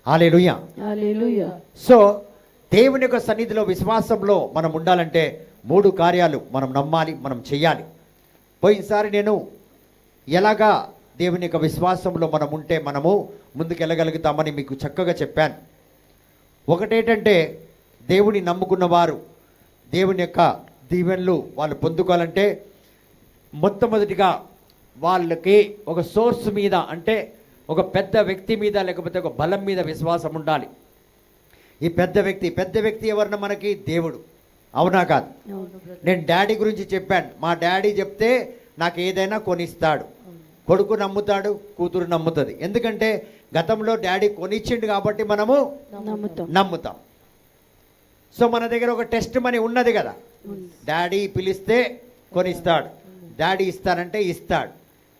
హల్లెలూయా. Hallelujah. So దేవుని యొక్క సన్నిధిలో విశ్వాసంలో మనం ఉండాలంటే 3 కార్యాలు మనం నమ్మాలి, మనం చెయ్యాలి. పోయినసారి నేను ఎలాగా దేవుని యొక్క విశ్వాసంలో మనం ఉంటే మనము ముందుకు వెళ్ళగలుగుతామని మీకు చక్కగా చెప్పాను. ఒకటేంటంటే దేవుని నమ్ముకున్న వారు దేవుని యొక్క దీవెనలు వాళ్ళు పొందుకోవాలంటే మొట్టమొదటిగా వాళ్ళకి ఒక సోర్స్ మీద, అంటే ఒక పెద్ద వ్యక్తి మీద లేకపోతే ఒక బలం మీద విశ్వాసం ఉండాలి. ఈ పెద్ద వ్యక్తి ఎవరన్నా మనకి దేవుడు, అవునా కాదు? నేను డాడీ గురించి చెప్పాను. మా డాడీ చెప్తే నాకు ఏదైనా కొనిస్తాడు. కొడుకు నమ్ముతాడు, కూతురు నమ్ముతుంది. ఎందుకంటే గతంలో డాడీ కొనిచ్చిండు కాబట్టి మనము నమ్ముతాం. సో మన దగ్గర ఒక టెస్ట్ మనీ ఉన్నది కదా, డాడీ పిలిస్తే కొనిస్తాడు, డాడీ ఇస్తానంటే ఇస్తాడు.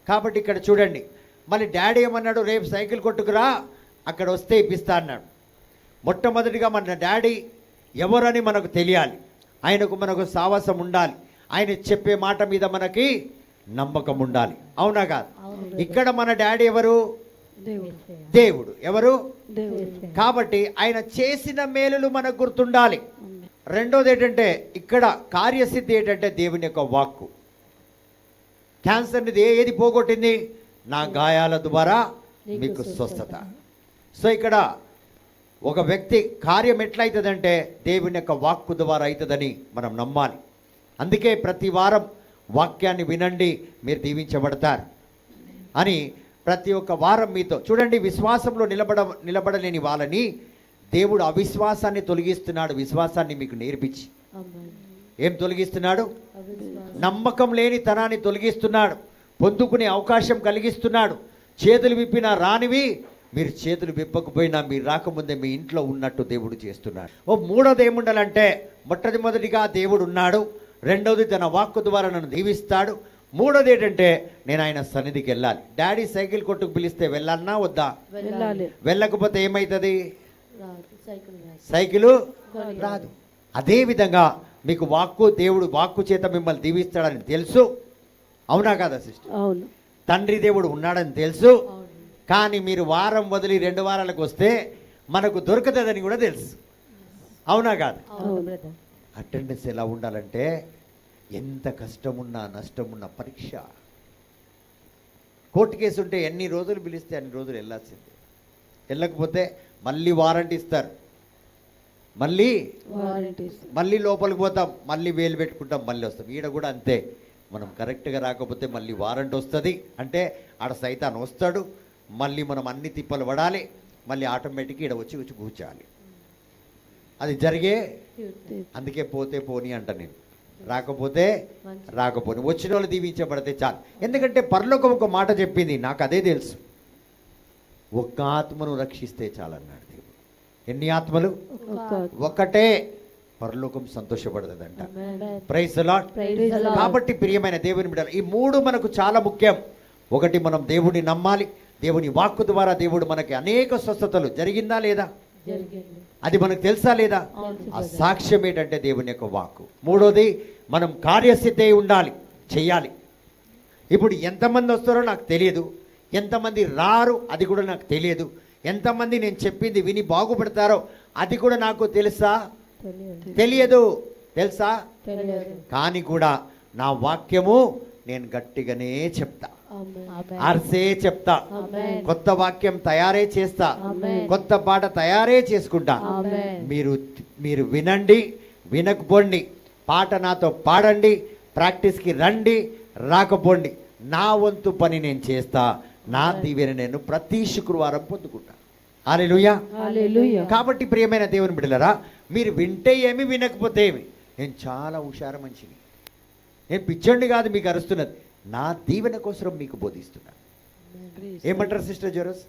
కాబట్టి ఇక్కడ చూడండి, మళ్ళీ డాడీ ఏమన్నాడు, రేపు సైకిల్ కొట్టుకురా, అక్కడ వస్తే ఇప్పిస్తా అన్నాడు. మొట్టమొదటిగా మన డాడీ ఎవరని మనకు తెలియాలి, ఆయనకు మనకు సావాసం ఉండాలి, ఆయన చెప్పే మాట మీద మనకి నమ్మకం ఉండాలి, అవునా కాదు? ఇక్కడ మన డాడీ ఎవరు? దేవుడు. ఎవరు? కాబట్టి ఆయన చేసిన మేలులు మనకు గుర్తుండాలి. రెండోది ఏంటంటే ఇక్కడ కార్యసిద్ధి ఏంటంటే దేవుని యొక్క వాక్కు. క్యాన్సర్ని ఏది పోగొట్టింది? నా గాయాల ద్వారా మీకు స్వస్థత. సో ఇక్కడ ఒక వ్యక్తి కార్యం ఎట్లయితుందంటే దేవుని యొక్క వాక్కు ద్వారా అవుతుందని మనం నమ్మాలి. అందుకే ప్రతి వారం వాక్యాన్ని వినండి, మీరు దీవించబడతారు అని ప్రతి ఒక్క వారం మీతో చూడండి. విశ్వాసంలో నిలబడలేని వాళ్ళని దేవుడు అవిశ్వాసాన్ని తొలగిస్తున్నాడు, విశ్వాసాన్ని మీకు నేర్పించి. ఏం తొలగిస్తున్నాడు? నమ్మకం లేని తనాన్ని తొలగిస్తున్నాడు, పొందుకునే అవకాశం కలిగిస్తున్నాడు. చేతులు విప్పినా రానివి మీరు చేతులు విప్పకపోయినా మీరు రాకముందే మీ ఇంట్లో ఉన్నట్టు దేవుడు చేస్తున్నాడు. మూడోది ఏముండాలంటే మొట్టమొదటిగా దేవుడు ఉన్నాడు, రెండోది తన వాక్కు ద్వారా నన్ను దీవిస్తాడు, మూడోది ఏంటంటే నేను ఆయన సన్నిధికి వెళ్ళాలి. డాడీ సైకిల్ కొట్టుకు పిలిస్తే వెళ్ళాలన్నా వద్దా? వెళ్ళకపోతే ఏమవుతుంది? సైకిలు రాదు. అదేవిధంగా మీకు వాక్కు, దేవుడు వాక్కు చేత మిమ్మల్ని దీవిస్తాడని తెలుసు, అవునా కదా సిస్టర్? అవును. తండ్రి దేవుడు ఉన్నాడని తెలుసు, కానీ మీరు వారం వదిలి 2 వారాలకు వస్తే మనకు దొరుకుతుందని కూడా తెలుసు, అవునా కాదు? అటెండెన్స్ ఎలా ఉండాలంటే ఎంత కష్టమున్నా నష్టమున్నా పరీక్ష. కోర్టు కేసు ఉంటే ఎన్ని రోజులు పిలిస్తే అన్ని రోజులు వెళ్ళాల్సిందే. వెళ్ళకపోతే మళ్ళీ వారంటీ ఇస్తారు, మళ్ళీ లోపలికి పోతాం, మళ్ళీ వేలు పెట్టుకుంటాం, మళ్ళీ వస్తాం. ఈడ కూడా అంతే, మనం కరెక్ట్గా రాకపోతే మళ్ళీ వారంటీ వస్తుంది. అంటే ఆడ సైతాన్ వస్తాడు, మళ్ళీ మనం అన్ని తిప్పలు పడాలి, మళ్ళీ ఆటోమేటిక్గా ఈడ వచ్చి కూర్చోాలి. అది జరిగే. అందుకే పోతే పోని అంట నేను, రాకపోతే రాకపోని, వచ్చిన వాళ్ళు దీవించబడితే చాలు. ఎందుకంటే పరలోకం ఒక మాట చెప్పింది, నాకు అదే తెలుసు, ఒక్క ఆత్మను రక్షిస్తే చాలన్నాడు దేవుడు. ఎన్ని ఆత్మలు? ఒకటే. పరలోకం సంతోషపడుతుందంట. Praise the Lord. కాబట్టి ప్రియమైన దేవుని బిడ్డలు, ఈ 3 మనకు చాలా ముఖ్యం. ఒకటి, మనం దేవుడిని నమ్మాలి. దేవుని వాక్కు ద్వారా దేవుడు మనకి అనేక స్వస్థతలు జరిగిందా లేదా? అది మనకు తెలుసా లేదా? ఆ సాక్ష్యం ఏంటంటే దేవుని యొక్క వాక్కు. మూడోది, మనం కార్యసిద్ధి ఉండాలి, చెయ్యాలి. ఇప్పుడు ఎంతమంది వస్తారో నాకు తెలియదు, ఎంతమంది రారు అది కూడా నాకు తెలియదు, ఎంతమంది నేను చెప్పింది విని బాగుపడతారో అది కూడా నాకు తెలియదు, తెలుసా? కానీ కూడా నా వాక్యము నేను గట్టిగానే చెప్తా, అర్సే చెప్తా, కొత్త వాక్యం తయారే చేస్తా, కొత్త పాట తయారే చేసుకుంటా. మీరు వినండి, వినకపోండి, పాట నాతో పాడండి, ప్రాక్టీస్కి రండి, రాకపోండి, నా వంతు పని నేను చేస్తా. నా దీవెన నేను ప్రతి శుక్రవారం పొందుకుంటా. హల్లెలూయా. కాబట్టి ప్రియమైన దేవుని బిడ్డలారా, మీరు వింటే ఏమి, వినకపోతే ఏమి. నేను చాలా హుషారు మనిషిని, నేను పిచ్చండి కాదు మీకు అరుస్తున్నది, నా దీవెన కోసం మీకు బోధిస్తున్నాను. ఏమంటారు సిస్టర్ జోరస్?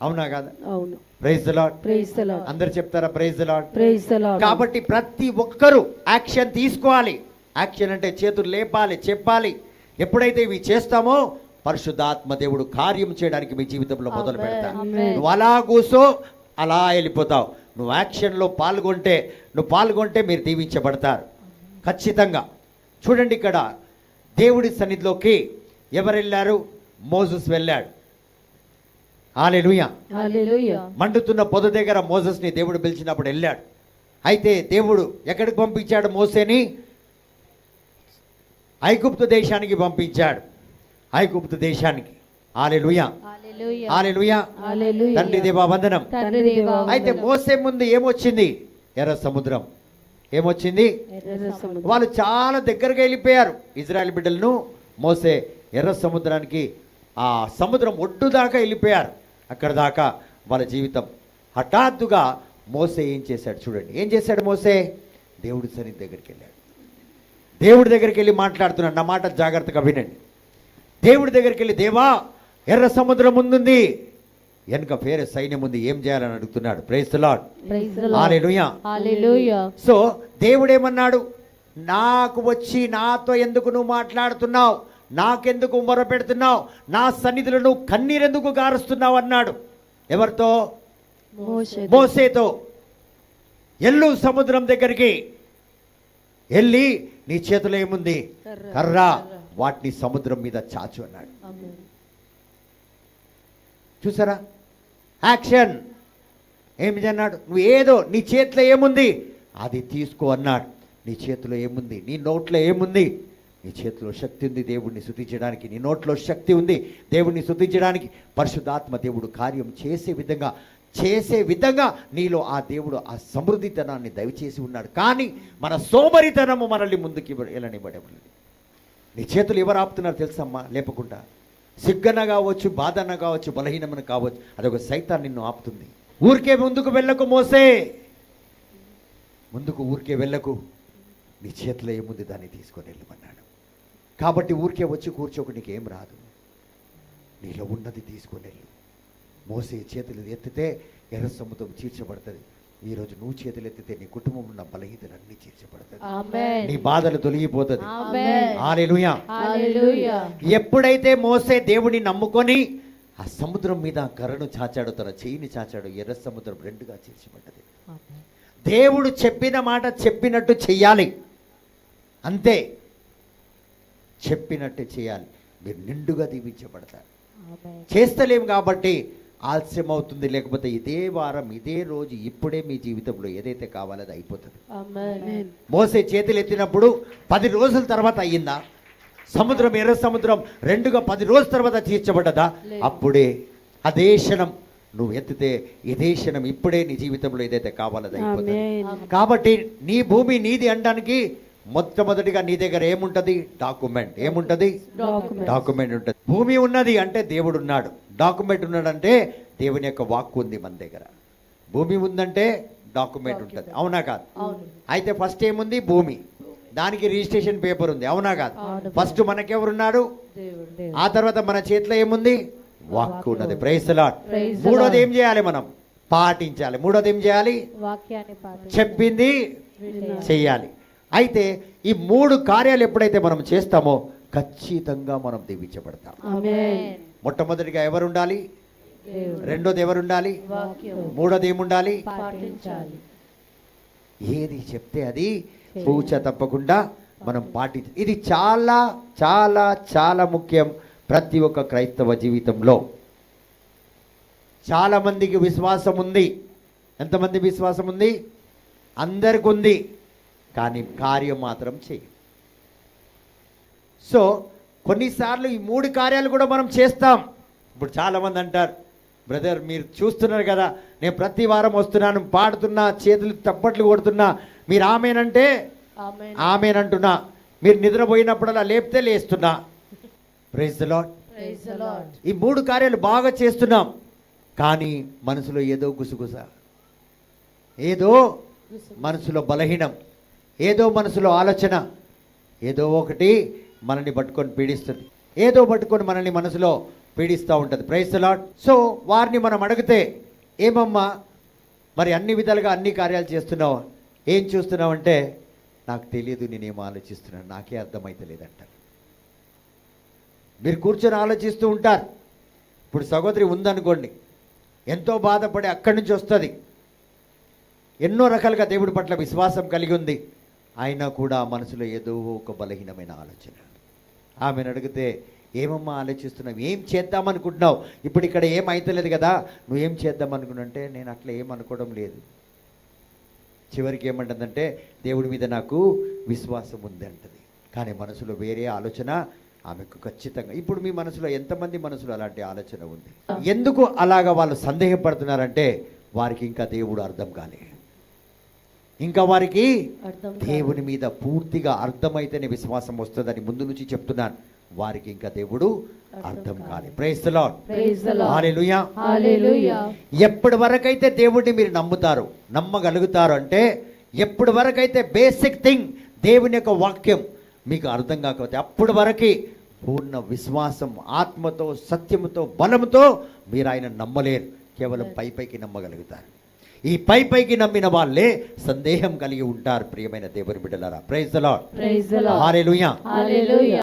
అవునా కాదా? అవును. Praise the Lord. Praise the Lord. అందరూ చెప్తారా praise the Lord? Praise the Lord. కాబట్టి ప్రతి ఒక్కరూ యాక్షన్ తీసుకోవాలి. యాక్షన్ అంటే చేతులు లేపాలి, చెప్పాలి. ఎప్పుడైతే ఇవి చేస్తామో పరిశుద్ధాత్మ దేవుడు కార్యం చేయడానికి మీ జీవితంలో మొదలు పెడతాడు. నువ్వు అలా కూసో అలా వెళ్ళిపోతావు. నువ్వు యాక్షన్లో పాల్గొంటే మీరు దీవించబడతారు ఖచ్చితంగా. చూడండి, ఇక్కడ దేవుడి సన్నిధిలోకి ఎవరు వెళ్ళారు? మోసెస్ వెళ్ళాడు. హల్లెలూయా. హల్లెలూయా. మండుతున్న పొద దగ్గర మోసెస్ని దేవుడు పిలిచినప్పుడు వెళ్ళాడు. అయితే దేవుడు ఎక్కడికి పంపించాడు? మోసేని ఐగుప్తు దేశానికి పంపించాడు. ఐగుప్తు దేశానికి. హల్లెలూయా. హల్లెలూయా. హల్లెలూయా. హల్లెలూయా. తండ్రి దేవా వందనం. తండ్రి దేవా అయితే వందనం. మోసే ముందు ఏమొచ్చింది? ఎర్ర సముద్రం. ఏమొచ్చింది? ఎర్ర సముద్రం. వాళ్ళు చాలా దగ్గరగా వెళ్ళిపోయారు. ఇజ్రాయెల్ బిడ్డలను మోసే ఎర్ర సముద్రానికి, ఆ సముద్రం ఒడ్డు దాకా వెళ్ళిపోయారు. అక్కడ దాకా వాళ్ళ జీవితం. హఠాత్తుగా మోసే ఏం చేశాడు చూడండి. ఏం చేశాడు మోసే? దేవుడి సన్నిధి దగ్గరికి వెళ్ళాడు. దేవుడి దగ్గరికి వెళ్ళి మాట్లాడుతున్నాడు. నా మాట జాగ్రత్తగా వినండి. దేవుడి దగ్గరికి వెళ్ళి, దేవా ఎర్ర సముద్రం ముందుంది, వెనుక వేరే సైన్యం ఉంది, ఏం చేయాలని అడుగుతున్నాడు. Praise the Lord. Praise the Lord. Hallelujah. Hallelujah. So దేవుడేమన్నాడు? నాకు వచ్చి నాతో ఎందుకు నువ్వు మాట్లాడుతున్నావు? నాకెందుకు మొరపెడుతున్నావు? నా సన్నిధిలో నువ్వు కన్నీరెందుకు గారుస్తున్నావు అన్నాడు. ఎవరితో? మోషే. మోసేతో. ఎల్లు సముద్రం దగ్గరికి వెళ్ళి, నీ చేతిలో ఏముంది? కర్ర. వాటిని సముద్రం మీద చాచు అన్నాడు. ఆమేన్. చూసారా? యాక్షన్. ఏమి అన్నాడు? నువ్వు ఏదో నీ చేతిలో ఏముంది అది తీసుకో అన్నాడు. నీ చేతిలో ఏముంది? నీ నోట్లో ఏముంది? నీ చేతిలో శక్తి ఉంది దేవుడిని స్తుతించడానికి. నీ నోట్లో శక్తి ఉంది దేవుడిని స్తుతించడానికి. పరిశుద్ధాత్మ దేవుడు కార్యం చేసే విధంగా నీలో ఆ దేవుడు ఆ సమృద్ధితనాన్ని దయచేసి ఉన్నాడు. కానీ మన సోమరితనము మనల్ని ముందుకి వెళ్ళనివ్వడం. నీ చేతులు ఎవరు ఆపుతున్నారు తెలుసమ్మా? లేపకుండా. సిగ్గన కావచ్చు, బాధన కావచ్చు, బలహీనమైన కావచ్చు, అదొక సైతాన్ నిన్ను ఆపుతుంది. ఊరికే ముందుకు వెళ్ళకు మోసే, ముందుకు ఊరికే వెళ్ళకు. నీ చేతిలో ఏముంది దాన్ని తీసుకొని వెళ్ళమన్నాడు. కాబట్టి ఊరికే వచ్చి కూర్చోకు, నీకేం రాదు. నీలో ఉన్నది తీసుకొని వెళ్ళు. మోసే చేతులు ఎత్తితే ఎర్ర సముద్రం చీల్చబడుతుంది. ఈరోజు నువ్వు చేతులు ఎత్తితే నీ కుటుంబం ఉన్న బలహీనలన్నీ చీల్చబడుతుంది. ఆమేన్. నీ బాధలు తొలగిపోతుంది. ఆమేన్. హల్లెలూయా. హల్లెలూయా. ఎప్పుడైతే మోసే దేవుని నమ్ముకొని ఆ సముద్రం మీద కర్రను చాచాడు, తన చెయ్యిని చాచాడు, ఎర్ర సముద్రం రెండుగా చీల్చబడ్డది. ఆమేన్. దేవుడు చెప్పిన మాట చెప్పినట్టు చెయ్యాలి. అంతే, చెప్పినట్టు చేయాలి. మీరు నిండుగా దీవించబడతారు. ఆమేన్. చేస్తలేం కాబట్టి ఆలస్యం అవుతుంది. లేకపోతే ఇదే వారం, ఇదే రోజు, ఇప్పుడే మీ జీవితంలో ఏదైతే కావాలో అది అయిపోతుంది. ఆమేన్. మోసే చేతులు ఎత్తినప్పుడు 10 రోజుల తర్వాత అయ్యిందా? సముద్రం, ఎర్ర సముద్రం రెండుగా 10 రోజుల తర్వాత తీర్చబడ్డదా? అప్పుడే అదే క్షణం నువ్వు ఎత్తితే ఇదే క్షణం ఇప్పుడే నీ జీవితంలో ఏదైతే కావాలో అది అయిపోతుంది. ఆమేన్. కాబట్టి నీ భూమి నీది అనడానికి మొట్టమొదటిగా నీ దగ్గర ఏముంటది? డాక్యుమెంట్. ఏముంటది? డాక్యుమెంట్. డాక్యుమెంట్ ఉంటుంది. భూమి ఉన్నది అంటే దేవుడు ఉన్నాడు. డాక్యుమెంట్ ఉన్నాడంటే దేవుని యొక్క వాక్కు ఉంది మన దగ్గర. భూమి ఉందంటే డాక్యుమెంట్ ఉంటుంది. అవునా కాదు? అవును. అయితే ఫస్ట్ ఏముంది? భూమి. దానికి రిజిస్ట్రేషన్ పేపర్ ఉంది. అవునా కాదు? అవును. ఫస్ట్ మనకెవరున్నాడు? దేవుడు. ఆ తర్వాత మన చేతిలో ఏముంది? వాక్కు ఉన్నది. Praise the Lord. Praise the మూడోది లార్డ్. ఏం చేయాలి? మనం పాటించాలి. మూడోది ఏం చేయాలి? వాక్యాన్ని పాటించాలి. చెప్పింది వినాలి. చెయ్యాలి. అయితే ఈ 3 కార్యాలు ఎప్పుడైతే మనం చేస్తామో ఖచ్చితంగా మనం దీవించబడతాం. ఆమేన్. మొట్టమొదటిగా ఎవరు ఉండాలి? దేవుడు. రెండోది ఎవరు ఉండాలి? వాక్యం మూడోది ఏముండాలి? పాటించాలి. ఏది చెప్తే అది పూచ తప్పకుండా మనం పాటించాలి. ఇది చాలా చాలా చాలా ముఖ్యం ప్రతి ఒక్క క్రైస్తవ జీవితంలో. చాలా మందికి విశ్వాసం ఉంది. ఎంతమంది విశ్వాసం ఉంది? అందరికి ఉంది. కానీ కార్యం మాత్రం చేయం. సో కొన్నిసార్లు ఈ 3 కార్యాలు కూడా మనం చేస్తాం. ఇప్పుడు చాలామంది అంటారు, బ్రదర్ మీరు చూస్తున్నారు కదా, నేను ప్రతి వారం వస్తున్నాను, పాడుతున్నా, చేతులు తప్పట్లు కొడుతున్నా, మీరు ఆమెనంటే ఆమేన్. ఆమెనంటున్నా, మీరు నిద్రపోయినప్పుడల్లా లేపితే లేస్తున్నా. Praise the Lord. Praise the Lord. ఈ 3 కార్యాలు బాగా చేస్తున్నాం. కానీ మనసులో ఏదో గుసగుస, ఏదో మనసులో బలహీనం, ఏదో మనసులో ఆలోచన, ఏదో ఒకటి మనల్ని పట్టుకొని పీడిస్తుంది. ఏదో పట్టుకొని మనల్ని మనసులో పీడిస్తూ ఉంటుంది. Praise the lord. సో వారిని మనం అడిగితే, ఏమమ్మా మరి అన్ని విధాలుగా అన్ని కార్యాలు చేస్తున్నావు, ఏం చూస్తున్నావు అంటే, నాకు తెలియదు, నేనేం ఆలోచిస్తున్నాను, నాకే అర్థమైతలేదంటారు. మీరు కూర్చొని ఆలోచిస్తూ ఉంటారు. ఇప్పుడు సహోదరి ఉందనుకోండి, ఎంతో బాధపడి అక్కడి నుంచి వస్తుంది, ఎన్నో రకాలుగా దేవుడి పట్ల విశ్వాసం కలిగి ఉంది, అయినా కూడా మనసులో ఏదో ఒక బలహీనమైన ఆలోచన. ఆమెను అడిగితే ఏమమ్మా ఆలోచిస్తున్నావు, ఏం చేద్దాం అనుకుంటున్నావు, ఇప్పుడు ఇక్కడ ఏం అవుతలేదు కదా, నువ్వేం చేద్దాం అనుకున్నంటే నేను అట్లా ఏం అనుకోవడం లేదు. చివరికి ఏమంటుందంటే దేవుడి మీద నాకు విశ్వాసం ఉంది అంటది. కానీ మనసులో వేరే ఆలోచన ఆమెకు ఖచ్చితంగా. ఇప్పుడు మీ మనసులో ఎంతమంది మనసులో అలాంటి ఆలోచన ఉంది? ఎందుకు అలాగా వాళ్ళు సందేహపడుతున్నారంటే వారికి ఇంకా దేవుడు అర్థం కాలే. ఇంకా వారికి అర్థం దేవుని మీద పూర్తిగా అర్థమైతేనే విశ్వాసం వస్తుందని ముందు నుంచి చెప్తున్నాను. వారికి ఇంకా దేవుడు అర్థం కాలే. Praise the Lord. Praise the Lord. Hallelujah. Hallelujah. ఎప్పటి వరకైతే దేవుడిని మీరు నమ్ముతారు, నమ్మగలుగుతారు అంటే ఎప్పటి వరకైతే బేసిక్ థింగ్ దేవుని యొక్క వాక్యం మీకు అర్థం కాకపోతే అప్పటి వరకు పూర్ణ విశ్వాసం, ఆత్మతో, సత్యముతో, బలముతో మీరు ఆయన నమ్మలేరు. కేవలం పైకి నమ్మగలుగుతారు. ఈ పైకి నమ్మిన వాళ్ళే సందేహం కలిగి ఉంటారు. ప్రియమైన దేవుని బిడ్డలారా, praise the Lord. Praise the Lord. Hallelujah. Hallelujah.